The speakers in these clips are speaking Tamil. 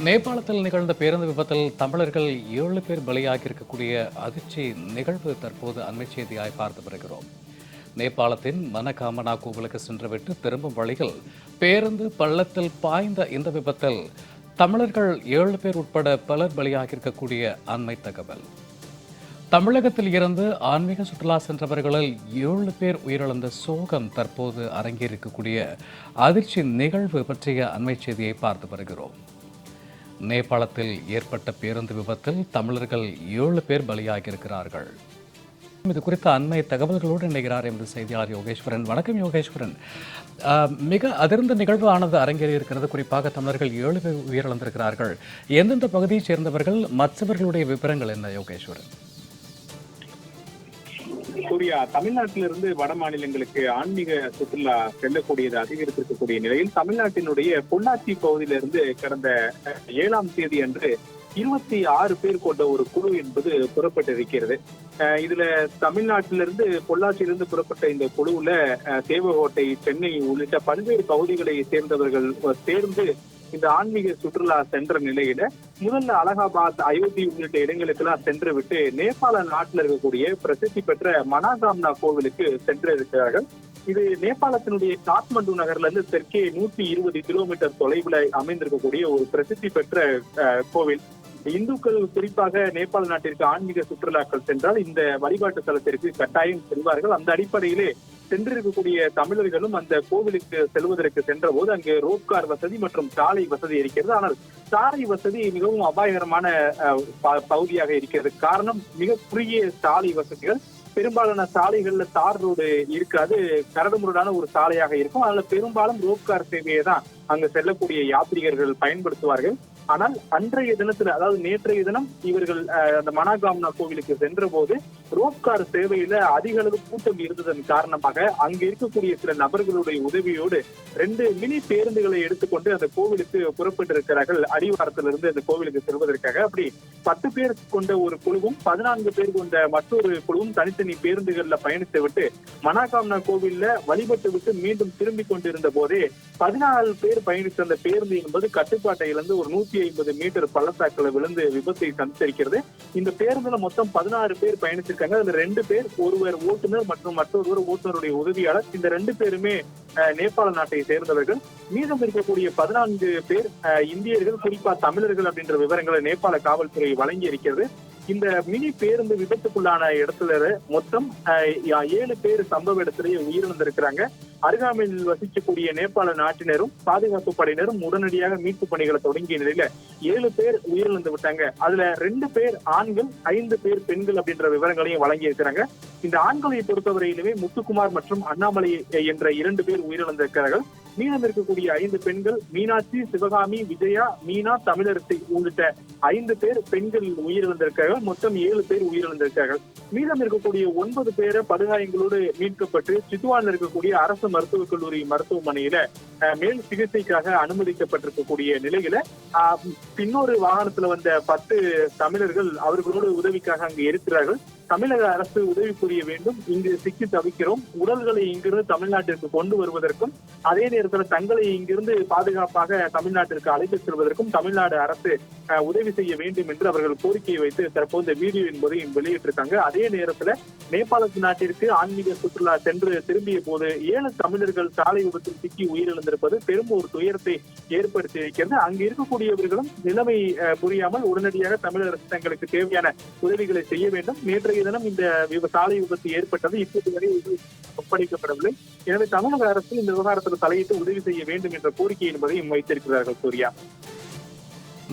நேபாளத்தில் நிகழ்ந்த பேருந்து விபத்தில் தமிழர்கள் 7 பேர் பலியாகியிருக்கக்கூடிய அதிர்ச்சி நிகழ்வு தற்போது அண்மை செய்தியாய் பார்த்து வருகிறோம். நேபாளத்தின் மனகாமனா கோவிலுக்கு சென்றுவிட்டு திரும்பும் வழியில் பேருந்து பள்ளத்தில் பாய்ந்த இந்த விபத்தில் தமிழர்கள் 7 பேர் உட்பட பலர் பலியாகியிருக்கக்கூடிய அண்மை தகவல். தமிழகத்தில் இருந்து ஆன்மீக சுற்றுலா சென்றவர்களில் 7 பேர் உயிரிழந்த சோகம் தற்போது அரங்கேறிருக்கக்கூடிய அதிர்ச்சி நிகழ்வு பற்றிய அண்மை செய்தியை பார்த்து வருகிறோம். நேபாளத்தில் ஏற்பட்ட பேருந்து விபத்தில் தமிழர்கள் 7 பேர் பலியாகியிருக்கிறார்கள். இது குறித்த அண்மை தகவல்களோடு இணைகிறார் எமது செய்தியாளர் யோகேஸ்வரன். வணக்கம் யோகேஸ்வரன். மிக அதிர்ந்த நிகழ்வு ஆனது அரங்கேறி இருக்கிறது. குறிப்பாக தமிழர்கள் 7 பேர் உயிரிழந்திருக்கிறார்கள். எந்தெந்த பகுதியைச் சேர்ந்தவர்கள், மற்றவர்களுடைய விவரங்கள் என்ன யோகேஸ்வரன்? சூர்யா, தமிழ்நாட்டிலிருந்து வட மாநிலங்களுக்கு ஆன்மீக சுற்றுலா செல்லக்கூடியது அதிகரித்திருக்கக்கூடிய நிலையில் தமிழ்நாட்டினுடைய பொள்ளாச்சி பகுதியிலிருந்து கடந்த 7ஆம் தேதி அன்று 26 பேர் கொண்ட ஒரு குழு என்பது புறப்பட்டிருக்கிறது. இதுல தமிழ்நாட்டிலிருந்து பொள்ளாச்சியிலிருந்து புறப்பட்ட இந்த குழுவுல தேவகோட்டை, சென்னை உள்ளிட்ட பல்வேறு பகுதிகளை சேர்ந்தவர்கள் சேர்ந்து இந்த ஆன்மீக சுற்றுலா சென்ற நிலையில முதல்ல அலகாபாத், அயோத்தி உள்ளிட்ட இடங்களுக்கெல்லாம் சென்று விட்டு நேபாள நாட்டில் இருக்கக்கூடிய பிரசித்தி பெற்ற மனாகாம்னா கோவிலுக்கு சென்றிருக்கிறார்கள். இது நேபாளத்தினுடைய காத்மண்டு நகர்ல இருந்து தெற்கே 120 கிலோமீட்டர் தொலைவில் அமைந்திருக்கக்கூடிய ஒரு பிரசித்தி பெற்ற கோவில். இந்துக்கள் குறிப்பாக நேபாள நாட்டிற்கு ஆன்மீக சுற்றுலாக்கள் சென்றால் இந்த வழிபாட்டு தலத்திற்கு கட்டாயம் செல்வார்கள். அந்த அடிப்படையிலே சென்றிருக்கக்கூடிய தமிழர்களும் அந்த கோவிலுக்கு செல்வதற்கு சென்ற போது அங்கு ரோப்கார் வசதி மற்றும் சாலை வசதி இருக்கிறது. ஆனால் சாலை வசதி மிகவும் அபாயகரமான பகுதியாக இருக்கிறது. காரணம், மிக குறுகிய சாலை வசதிகள். பெரும்பாலான சாலைகள்ல தார் ரோடு இருக்காது, கரடுமுரடான ஒரு சாலையாக இருக்கும். அதுல பெரும்பாலும் ரோப்கார் சேவையை தான் அங்கு செல்லக்கூடிய யாத்ரீகர்கள் பயன்படுத்துவார்கள். ஆனால் அன்றைய தினத்துல, அதாவது நேற்றைய தினம் இவர்கள் அந்த மனாகாம்னா கோவிலுக்கு சென்ற போது ரோப்கார் சேவையில அதிக அளவு கூட்டம் இருந்ததன் காரணமாக அங்க இருக்கக்கூடிய சில நபர்களுடைய உதவியோடு 2 மினி பேருந்துகளை எடுத்துக்கொண்டு அந்த கோவிலுக்கு புறப்பட்டிருக்கிறார்கள். அடிவாரத்திலிருந்து அந்த கோவிலுக்கு செல்வதற்காக. அப்படி 10 பேர் கொண்ட ஒரு குழுவும் 14 பேர் கொண்ட மற்றொரு குழுவும் தனித்தனி பேருந்துகள்ல பயணித்து விட்டு மனாகாம்னா கோவில்ல வழிபட்டு விட்டு மீண்டும் திரும்பிக் கொண்டிருந்த போதே 14 பேர் பயணித்த அந்த பேருந்து என்பது கட்டுப்பாட்டை இழந்து ஒரு 150 மீட்டர் பள்ளத்தாக்குல விழுந்து விபத்தை சந்தித்திருக்கிறது. இந்த பேருந்துல மொத்தம் 16 பேர் பயணிச்சிருக்காங்க. அதுல 2 பேர், ஒருவர் ஓட்டுநர் மற்றும் மற்றொருவர் ஓட்டுநருடைய உதவியாளர். இந்த 2 பேருமே நேபாள நாட்டை சேர்ந்தவர்கள். மீதம் இருக்கக்கூடிய 14 பேர் இந்தியர்கள், குறிப்பா தமிழர்கள் அப்படின்ற விவரங்களை நேபாள காவல்துறை வழங்கி இருக்கிறது. இந்த மினி பேருந்து விபத்துக்குள்ளான இடத்துல மொத்தம் 7 பேர் சம்பவ இடத்திலேயே உயிரிழந்திருக்கிறாங்க. அருகாமையில் வசிக்கக்கூடிய நேபாள நாட்டினரும் பாதுகாப்பு படையினரும் உடனடியாக மீட்பு பணிகளை தொடங்கிய நிலையில 7 பேர் உயிரிழந்து விட்டாங்க. அதுல 2 பேர் ஆண்கள், 5 பேர் பெண்கள் அப்படின்ற விவரங்களையும் வழங்கி இருக்கிறாங்க. இந்த ஆண்களை பொறுத்தவரையிலுமே முத்துக்குமார் மற்றும் அண்ணாமலை என்ற 2 பேர் உயிரிழந்திருக்கிறார்கள். மீதம் இருக்கக்கூடிய 5 பெண்கள் மீனாட்சி, சிவகாமி, விஜயா, மீனா, தமிழரசி உள்ளிட்ட 5 பேர் பெண்கள் உயிரிழந்திருக்கிறார்கள். மொத்தம் 7 பேர் உயிரிழந்திருக்கிறார்கள். மீதம் இருக்கக்கூடிய 9 பேரை படுகாயங்களோடு மீட்கப்பட்டு சித்துவானில் இருக்கக்கூடிய அரசு மருத்துவக் கல்லூரி மருத்துவமனையில மேல் சிகிச்சைக்காக அனுமதிக்கப்பட்டிருக்கக்கூடிய நிலையில இன்னொரு வாகனத்துல வந்த 10 தமிழர்கள் அவர்களோடு உதவிக்காக அங்கு இருக்கிறார்கள். தமிழக அரசு உதவி புரிய வேண்டும், இங்கு சிக்கி தவிக்கிறோம், உடல்களை இங்கிருந்து தமிழ்நாட்டிற்கு கொண்டு வருவதற்கும் அதே நேரத்தில் தங்களை இங்கிருந்து பாதுகாப்பாக தமிழ்நாட்டிற்கு அழைத்து செல்வதற்கும் தமிழ்நாடு அரசு உதவி செய்ய வேண்டும் என்று அவர்கள் கோரிக்கையை வைத்து தற்போது இந்த வீடியோ என்பதையும் வெளியிட்டிருக்காங்க. அதே நேரத்துல நேபாள நாட்டிற்கு ஆன்மீக சுற்றுலா சென்று திரும்பிய போது 7 தமிழர்கள் சாலை விபத்தில் சிக்கி உயிரிழந்திருப்பது பெரும் ஒரு துயரத்தை ஏற்படுத்தி இருக்கிறது. அங்கு இருக்கக்கூடியவர்களும் நிலைமை புரியாமல் உடனடியாக தமிழக அரசு தங்களுக்கு தேவையான உதவிகளை செய்ய வேண்டும். நேற்றைய தினம் இந்த சாலை விபத்து ஏற்பட்டது இப்போது வரை ஒப்படைக்கப்படவில்லை. எனவே தமிழக அரசு இந்த விவகாரத்தில் தலையிட்டு உதவி செய்ய வேண்டும் என்ற கோரிக்கை என்பதையும் வைத்திருக்கிறார்கள். சூர்யா,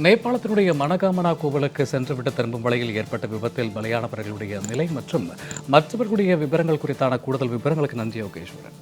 நேபாளத்தினுடைய மனகாமனா கோவிலுக்கு சென்றுவிட்டு திரும்பும் வழியில் ஏற்பட்ட விபத்தில் பலியானவர்களுடைய நிலை மற்றும் மற்றவர்களுடைய விவரங்கள் குறித்தான கூடுதல் விவரங்களுக்கு நன்றி யோகேஸ்வரன்.